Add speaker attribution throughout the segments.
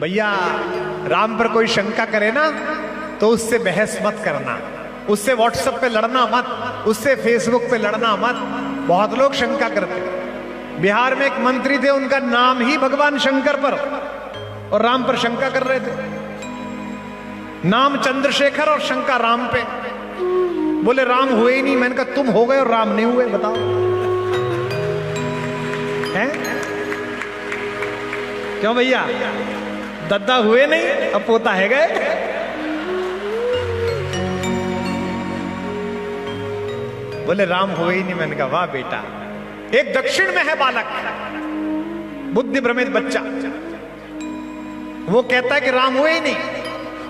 Speaker 1: भैया राम पर कोई शंका करे ना तो उससे बहस मत करना, उससे व्हाट्सएप पे लड़ना मत, उससे फेसबुक पे लड़ना मत। बहुत लोग शंका करते। बिहार में एक मंत्री थे, उनका नाम ही भगवान शंकर पर और राम पर शंका कर रहे थे। नाम चंद्रशेखर और शंका राम पे। बोले राम हुए ही नहीं। मैंने कहा तुम हो गए और राम नहीं हुए, बताओ हैं? क्यों भैया, दद्दा हुए नहीं अब पोता है गए। बोले राम हुए ही नहीं। मैंने कहा वाह बेटा। एक दक्षिण में है बालक, बुद्धि भ्रमित बच्चा, वो कहता है कि राम हुए ही नहीं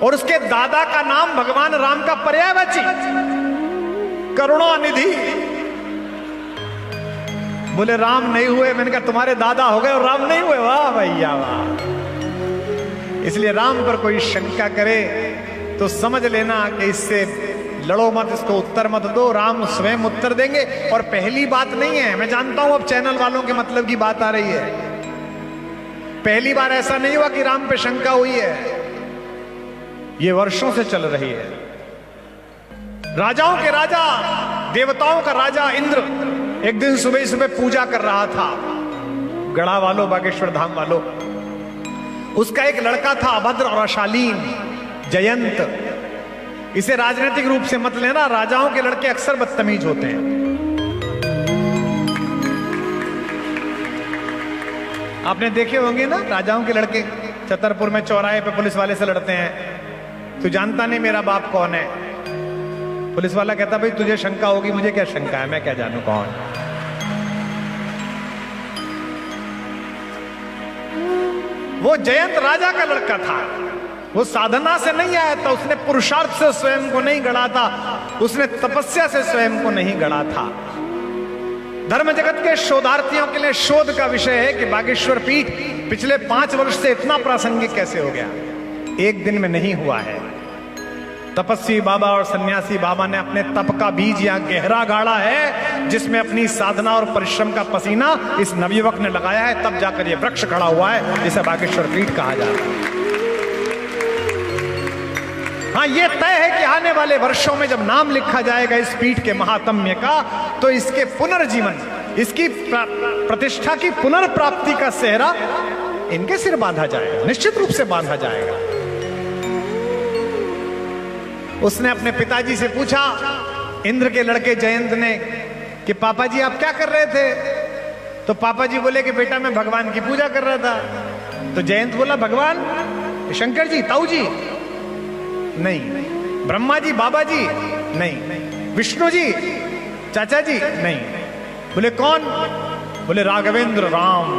Speaker 1: और उसके दादा का नाम भगवान राम का पर्यायवाची करुणानिधि। बोले राम नहीं हुए। मैंने कहा तुम्हारे दादा हो गए और राम नहीं हुए। वाह भैया वाह। इसलिए राम पर कोई शंका करे तो समझ लेना कि इससे लड़ो मत, इसको उत्तर मत दो, राम स्वयं उत्तर देंगे। और पहली बात नहीं है, मैं जानता हूं अब चैनल वालों के मतलब की बात आ रही है। पहली बार ऐसा नहीं हुआ कि राम पे शंका हुई है, ये वर्षों से चल रही है। राजाओं के राजा, देवताओं का राजा इंद्र एक दिन सुबह सुबह पूजा कर रहा था। गढ़ा वालों, बागेश्वर धाम वालों, उसका एक लड़का था अभद्र और अशालीन, जयंत। इसे राजनीतिक रूप से मत लेना, राजाओं के लड़के अक्सर बदतमीज होते हैं। आपने देखे होंगे ना राजाओं के लड़के, छतरपुर में चौराहे पे पुलिस वाले से लड़ते हैं। तू जानता नहीं मेरा बाप कौन है? पुलिस वाला कहता भाई तुझे शंका होगी, मुझे क्या शंका है, मैं क्या जानू कौन। वो जयंत राजा का लड़का था, वो साधना से नहीं आया था, उसने पुरुषार्थ से स्वयं को नहीं गढ़ा था, उसने तपस्या से स्वयं को नहीं गढ़ा था। धर्म जगत के शोधार्थियों के लिए शोध का विषय है कि बागेश्वर पीठ पिछले 5 वर्ष से इतना प्रासंगिक कैसे हो गया। एक दिन में नहीं हुआ है। तपस्वी बाबा और सन्यासी बाबा ने अपने तप का बीज यहां गहरा गाड़ा है, जिसमें अपनी साधना और परिश्रम का पसीना इस नवयुवक ने लगाया है, तब जाकर यह वृक्ष खड़ा हुआ है जिसे बागेश्वर पीठ कहा जा रहा है। हाँ, यह तय है कि आने वाले वर्षों में जब नाम लिखा जाएगा इस पीठ के महात्म्य का, तो इसके पुनर्जीवन, इसकी प्रतिष्ठा की पुनर्प्राप्ति का सेहरा इनके सिर बांधा जाएगा, निश्चित रूप से बांधा जाएगा। उसने अपने पिताजी से पूछा, इंद्र के लड़के जयंत ने, कि पापा जी आप क्या कर रहे थे? तो पापा जी बोले कि बेटा मैं भगवान की पूजा कर रहा था। तो जयंत बोला भगवान? शंकर जी, ताऊ जी? नहीं। ब्रह्मा जी, बाबा जी? नहीं। विष्णु जी, चाचा जी? नहीं। बोले कौन? बोले राघवेंद्र, राम।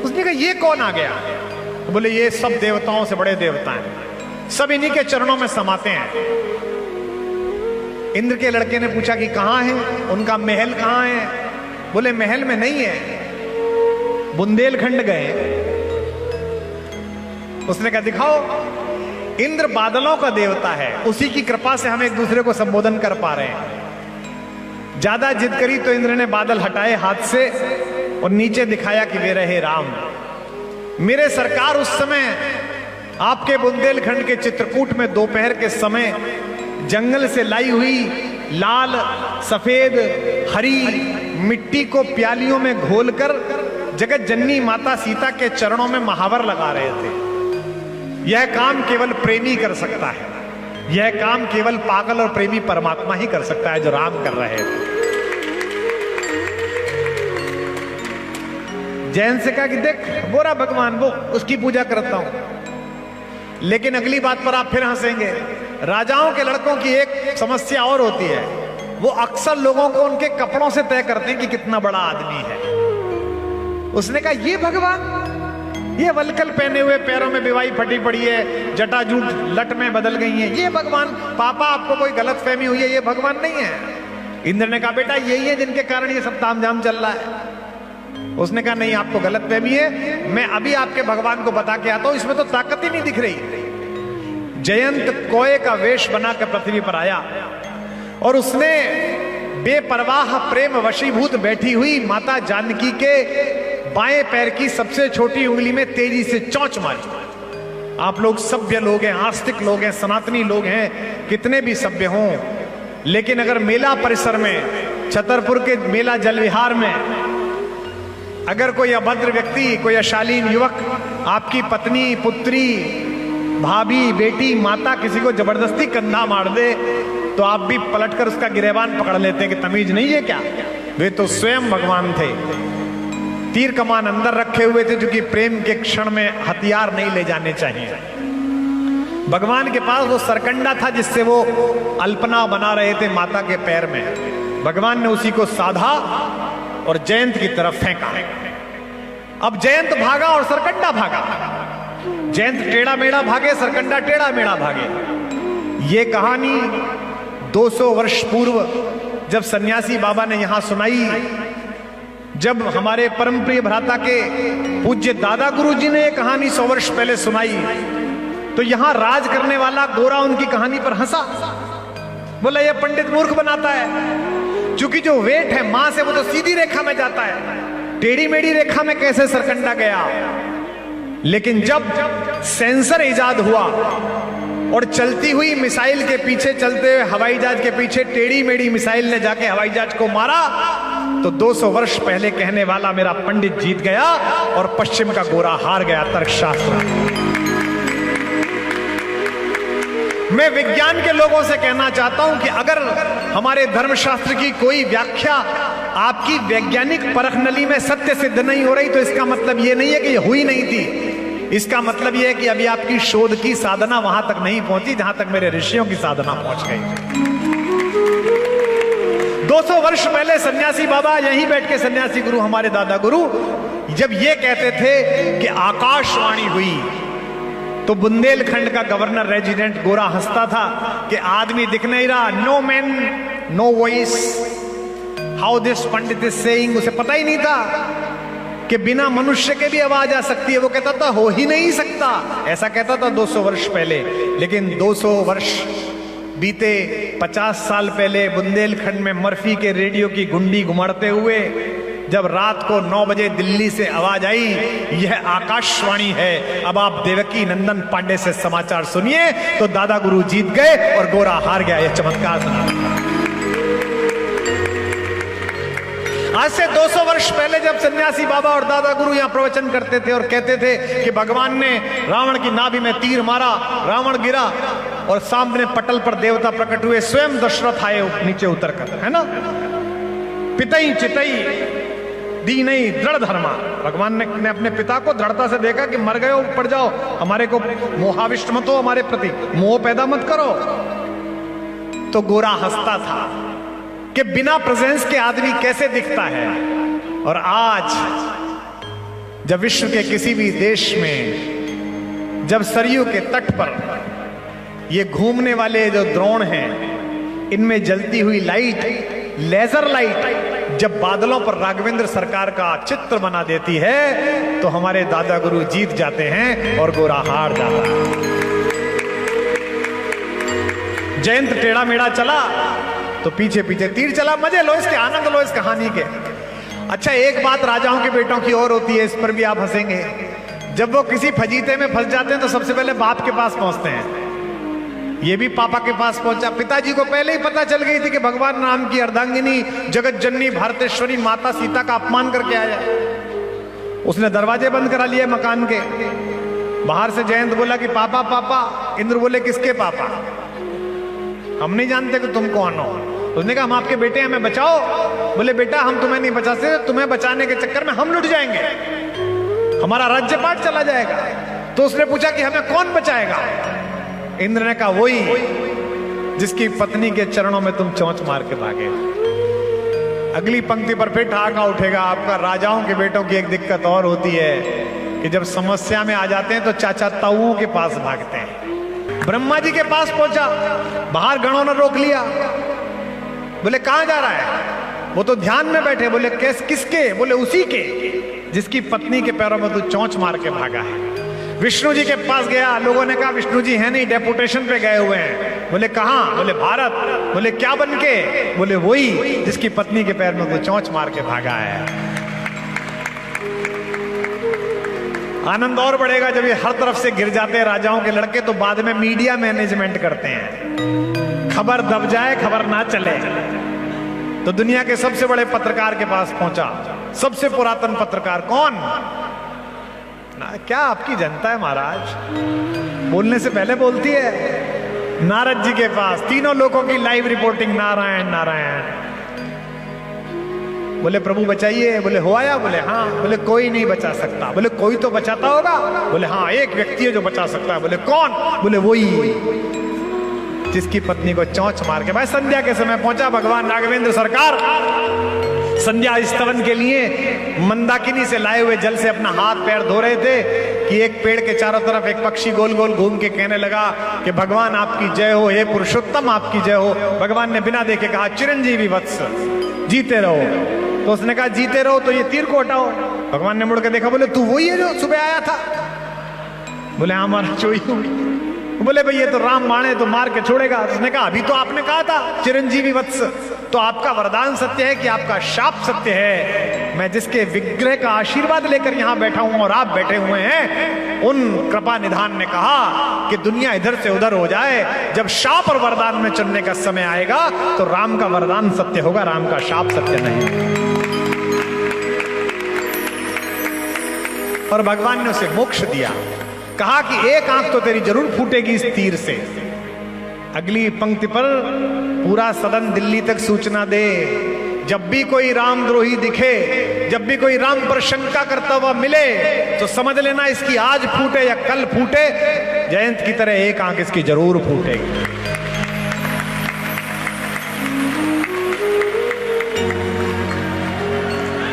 Speaker 1: उसने कहा ये कौन आ गया? तो बोले ये सब देवताओं से बड़े देवता हैं, सब इन्हीं के चरणों में समाते हैं। इंद्र के लड़के ने पूछा कि कहां है, उनका महल कहां है? बोले महल में नहीं है, बुंदेलखंड गए। उसने कहा दिखाओ। इंद्र बादलों का देवता है, उसी की कृपा से हम एक दूसरे को संबोधन कर पा रहे हैं। ज्यादा जिद करी तो इंद्र ने बादल हटाए हाथ से और नीचे दिखाया कि वे रहे राम। मेरे सरकार उस समय आपके बुंदेलखंड के चित्रकूट में दोपहर के समय जंगल से लाई हुई लाल, सफेद, हरी मिट्टी को प्यालियों में घोलकर जगत जननी माता सीता के चरणों में महावर लगा रहे थे। यह काम केवल प्रेमी कर सकता है, यह काम केवल पागल और प्रेमी परमात्मा ही कर सकता है, जो राम कर रहे थे। जैन से कहा कि देख वो रहा भगवान, वो उसकी पूजा करता हूं। लेकिन अगली बात पर आप फिर हंसेंगे। राजाओं के लड़कों की एक समस्या और होती है, वो अक्सर लोगों को उनके कपड़ों से तय करते हैं कि कितना बड़ा आदमी है। उसने कहा ये भगवान, ये वलकल पहने हुए, पैरों में बिवाई फटी पड़ी है, जटाजूट लट में बदल गई है, ये भगवान? पापा आपको कोई गलतफहमी हुई है, ये भगवान नहीं है। इंद्र ने कहा बेटा यही है जिनके कारण ये सब तामझाम चल रहा है। उसने कहा नहीं, आपको गलतफहमी है, मैं अभी आपके भगवान को बता के आता हूं, इसमें तो ताकत ही नहीं दिख रही। जयंत कोए का वेश बनाकर पृथ्वी पर आया और उसने बेपरवाह प्रेम वशीभूत बैठी हुई माता जानकी के बाएं पैर की सबसे छोटी उंगली में तेजी से चोंच मारी। आप लोग सभ्य लोग हैं, आस्तिक लोग हैं, सनातनी लोग हैं, कितने भी सभ्य हों, लेकिन अगर मेला परिसर में, छतरपुर के मेला जल विहार में अगर कोई अभद्र व्यक्ति, कोई अशालीन युवक आपकी पत्नी, पुत्री, भाभी, बेटी, माता किसी को जबरदस्ती कंधा मार दे तो आप भी पलटकर उसका गिरेबान पकड़ लेते हैं कि तमीज नहीं है क्या? वे तो स्वयं भगवान थे, तीर कमान अंदर रखे हुए थे, जो कि प्रेम के क्षण में हथियार नहीं ले जाने चाहिए। भगवान के पास वो सरकंडा था जिससे वो अल्पना बना रहे थे माता के पैर में। भगवान ने उसी को साधा और जयंत की तरफ फेंका। अब जयंत भागा और सरकंडा भागा। जयंत टेढ़ा मेढ़ा भागे, सरकंडा टेढ़ा मेढ़ा भागे। ये कहानी 200 वर्ष पूर्व जब सन्यासी बाबा ने यहां सुनाई, जब हमारे परम प्रिय भ्राता के पूज्य दादा गुरु जी ने ये कहानी 100 वर्ष पहले सुनाई, तो यहां राज करने वाला गोरा उनकी कहानी पर हंसा, बोला ये पंडित मूर्ख बनाता है, क्योंकि जो वेट है मां से वो तो सीधी रेखा में जाता है, टेढ़ी मेढ़ी रेखा में कैसे सरकंडा गया। लेकिन जब सेंसर इजाद हुआ और चलती हुई मिसाइल के पीछे, चलते हुए हवाई जहाज के पीछे टेढ़ी मेढ़ी मिसाइल ने जाके हवाई जहाज को मारा, तो 200 वर्ष पहले कहने वाला मेरा पंडित जीत गया और पश्चिम का गोरा हार गया। तर्कशास्त्र। मैं विज्ञान के लोगों से कहना चाहता हूं कि अगर हमारे धर्मशास्त्र की कोई व्याख्या आपकी वैज्ञानिक परख नली में सत्य सिद्ध नहीं हो रही, तो इसका मतलब यह नहीं है कि यह हुई नहीं थी। इसका मतलब यह है कि अभी आपकी शोध की साधना वहां तक नहीं पहुंची जहां तक मेरे ऋषियों की साधना पहुंच गई। 200 वर्ष पहले सन्यासी बाबा यहीं बैठ के, सन्यासी गुरु हमारे दादा गुरु जब ये कहते थे कि आकाशवाणी हुई, तो बुंदेलखंड का गवर्नर रेजिडेंट गोरा हंसता था कि आदमी दिख नहीं रहा, no man no voice, how this pandit is saying. उसे पता ही नहीं था कि बिना मनुष्य के भी आवाज आ सकती है। वो कहता था हो ही नहीं सकता, ऐसा कहता था 200 वर्ष पहले। लेकिन 200 वर्ष बीते, 50 साल पहले बुंदेलखंड में मर्फी के रेडियो की गुंडी घुमाड़ते हुए जब रात को 9 बजे दिल्ली से आवाज आई, यह आकाशवाणी है, अब आप देवकी नंदन पांडे से समाचार सुनिए, तो दादा गुरु जीत गए और गोरा हार गया। यह चमत्कार था। आज से 200 वर्ष पहले जब सन्यासी बाबा और दादा गुरु यहां प्रवचन करते थे और कहते थे कि भगवान ने रावण की नाभि में तीर मारा, रावण गिरा और सामने पटल पर देवता प्रकट हुए, स्वयं दशरथ आए नीचे उतरकर, है ना, पितई चितई दी नहीं दृढ़ धर्मा। भगवान ने अपने पिता को दृढ़ता से देखा कि मर गए हो, पड़ जाओ, हमारे को मोहाविष्ट मत हो, हमारे प्रति मोह पैदा मत करो। तो गोरा हंसता था कि बिना प्रेजेंस के आदमी कैसे दिखता है। और आज जब विश्व के किसी भी देश में, जब सरयू के तट पर ये घूमने वाले जो द्रोण हैं, इनमें जलती हुई लाइट, लेजर लाइट जब बादलों पर राघवेंद्र सरकार का चित्र बना देती है, तो हमारे दादा गुरु जीत जाते हैं और गोरा हार जाता है। जयंत टेढ़ा मेढ़ा चला तो पीछे पीछे तीर चला। मजे लो इसके, आनंद लो इस कहानी के। अच्छा, एक बात राजाओं के बेटों की और होती है, इस पर भी आप हंसेंगे। जब वो किसी फजीते में फंस जाते हैं तो सबसे पहले बाप के पास पहुंचते हैं। ये भी पापा के पास पहुंचा। पिताजी को पहले ही पता चल गई थी कि भगवान राम की अर्धांगिनी जगत जननी भारतेश्वरी माता सीता का अपमान करके आया। उसने दरवाजे बंद करा लिए मकान के। बाहर से जयंत बोला कि पापा पापा। इंद्र बोले किसके पापा? हम नहीं जानते कि तुम कौन हो। उसने कहा हम आपके बेटे हैं, हमें बचाओ। बोले बेटा हम तुम्हें नहीं बचा सकते, तुम्हें बचाने के चक्कर में हम लुट जाएंगे, हमारा राज्यपाट चला जाएगा। तो उसने पूछा कि हमें कौन बचाएगा? इंद्र ने कहा वही जिसकी पत्नी के चरणों में तुम चोंच मार के भागे। अगली पंक्ति पर फिर ठहाका उठेगा आपका। राजाओं के बेटों की एक दिक्कत और होती है कि जब समस्या में आ जाते हैं तो चाचा ताऊओं के पास भागते हैं। ब्रह्मा जी के पास पहुंचा, बाहर गणों ने रोक लिया। बोले कहां जा रहा है? वो तो ध्यान में बैठे। बोले किसके? बोले उसी के जिसकी पत्नी के पैरों में तू चोंच मार के भागा है। विष्णु जी के पास गया, लोगों ने कहा विष्णु जी है नहीं, डेपुटेशन पे गए हुए हैं। बोले कहां? बोले भारत। बोले क्या बन के? बोले वही जिसकी पत्नी के पैर में तू चोंच मार के भागा है। आनंद और बढ़ेगा जब ये हर तरफ से गिर जाते हैं राजाओं के लड़के, तो बाद में मीडिया मैनेजमेंट करते हैं, खबर दब जाए खबर ना चले। तो दुनिया के सबसे बड़े पत्रकार के पास पहुंचा, सबसे पुरातन पत्रकार कौन ना, क्या आपकी जनता है महाराज, बोलने से पहले बोलती है। नारद जी के पास तीनों लोगों की लाइव रिपोर्टिंग, नारायण नारायण। बोले प्रभु बचाइए, बोले हो आया, बोले हाँ, बोले कोई नहीं बचा सकता, बोले कोई तो बचाता होगा, बोले हाँ एक व्यक्ति है जो बचा सकता है, बोले कौन, बोले वही जिसकी पत्नी को चोंच मार के। भाई संध्या के समय पहुंचा भगवान राघवेंद्र सरकार, संध्या स्तवन के लिए मंदाकिनी से लाए हुए जल से अपना हाथ पैर धो रहे थे कि एक पेड़ के चारों तरफ एक पक्षी गोल गोल घूम के कहने लगा कि भगवान आपकी जय हो, हे पुरुषोत्तम आपकी जय हो। भगवान ने बिना देखे कहा चिरंजीवी वत्स, जीते रहो। तो उसने कहा जीते रहो तो ये तीर को हटाओ। भगवान ने मुड़ के देखा, बोले तू वही है जो सुबह आया था? बोले हाँ महाराज वही हूँ। बोले भाई ये तो राम माने तो मार के छोड़ेगा। उसने कहा अभी तो आपने कहा था चिरंजीवी वत्स, तो आपका वरदान सत्य है कि आपका शाप सत्य है। मैं जिसके विग्रह का आशीर्वाद लेकर यहां बैठा हूं और आप बैठे हुए हैं, उन कृपा निधान ने कहा कि दुनिया इधर से उधर हो जाए, जब शाप और वरदान में चुनने का समय आएगा तो राम का वरदान सत्य होगा, राम का शाप सत्य नहीं। और भगवान ने उसे मोक्ष दिया, कहा कि एक आंख तो तेरी जरूर फूटेगी इस तीर से। अगली पंक्ति पर पूरा सदन दिल्ली तक सूचना दे, जब भी कोई रामद्रोही दिखे, जब भी कोई राम पर शंका करता हुआ मिले, तो समझ लेना इसकी आज फूटे या कल फूटे, जयंत की तरह एक आंख इसकी जरूर फूटेगी।